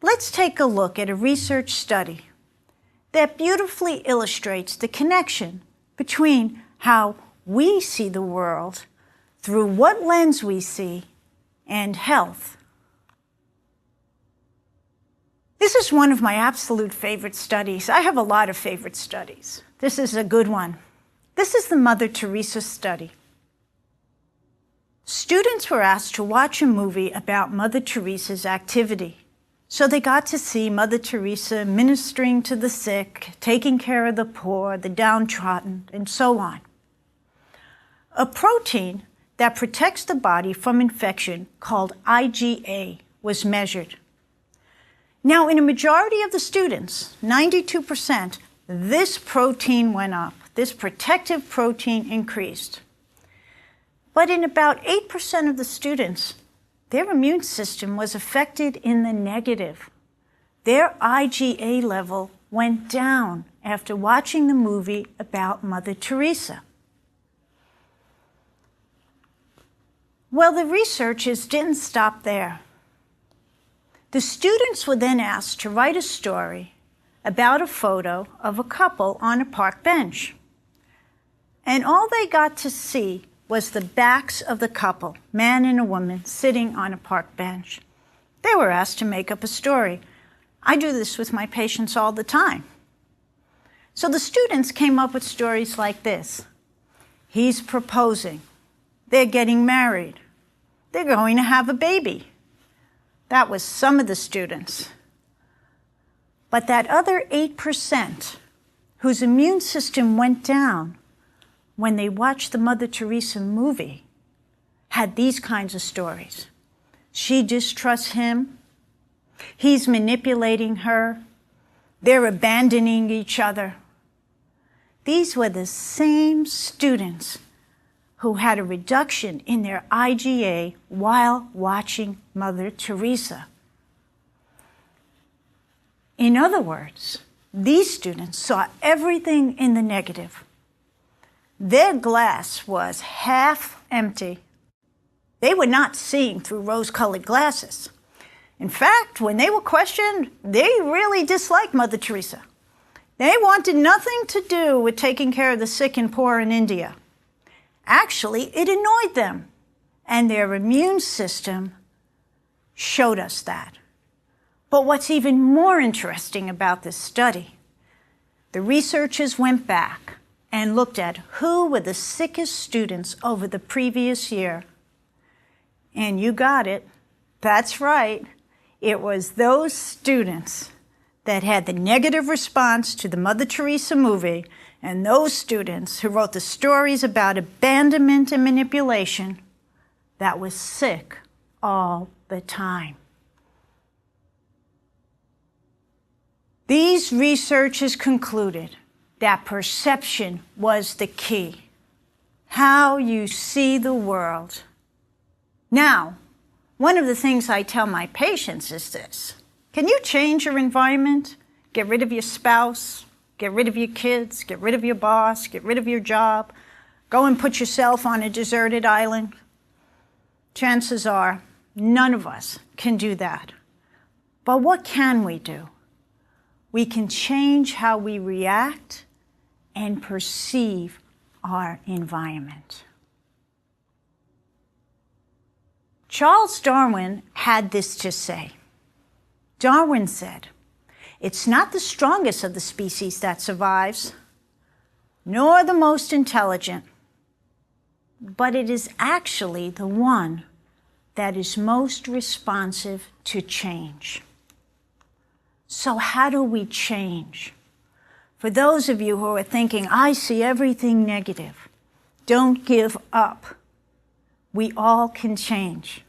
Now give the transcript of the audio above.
Let's take a look at a research study that beautifully illustrates the connection between how we see the world, through what lens we see, and health. This is one of my absolute favorite studies. I have a lot of favorite studies. This is a good one. This is the Mother Teresa study. Students were asked to watch a movie about Mother Teresa's activity. So they got to see Mother Teresa ministering to the sick, taking care of the poor, the downtrodden, and so on. A protein that protects the body from infection called IgA was measured. Now, in a majority of the students, 92%, this protein went up. This protective protein increased. But in about 8% of the students, their immune system was affected in the negative. Their IgA level went down after watching the movie about Mother Teresa. Well, the researchers didn't stop there. The students were then asked to write a story about a photo of a couple on a park bench. And all they got to see was the backs of the couple, man and a woman, sitting on a park bench. They were asked to make up a story. I do this with my patients all the time. So the students came up with stories like this. He's proposing. They're getting married. They're going to have a baby. That was some of the students. But that other 8% whose immune system went down when they watched the Mother Teresa movie had these kinds of stories. She distrusts him. He's manipulating her. They're abandoning each other. These were the same students who had a reduction in their IgA while watching Mother Teresa. In other words, these students saw everything in the negative. Their glass was half empty. They were not seeing through rose-colored glasses. In fact, when they were questioned, they really disliked Mother Teresa. They wanted nothing to do with taking care of the sick and poor in India. Actually, it annoyed them, and their immune system showed us that. But what's even more interesting about this study, the researchers went back and looked at who were the sickest students over the previous year. And you got it. That's right. It was those students that had the negative response to the Mother Teresa movie, and those students who wrote the stories about abandonment and manipulation that was sick all the time. These researchers concluded that perception was the key. How you see the world. Now, one of the things I tell my patients is this. Can you change your environment? Get rid of your spouse, get rid of your kids, get rid of your boss, get rid of your job, go and put yourself on a deserted island? Chances are none of us can do that. But what can we do? We can change how we react and perceive our environment. Charles Darwin had this to say. Darwin said, "It's not the strongest of the species that survives, nor the most intelligent, but it is actually the one that is most responsive to change." So how do we change? For those of you who are thinking, I see everything negative, don't give up. We all can change.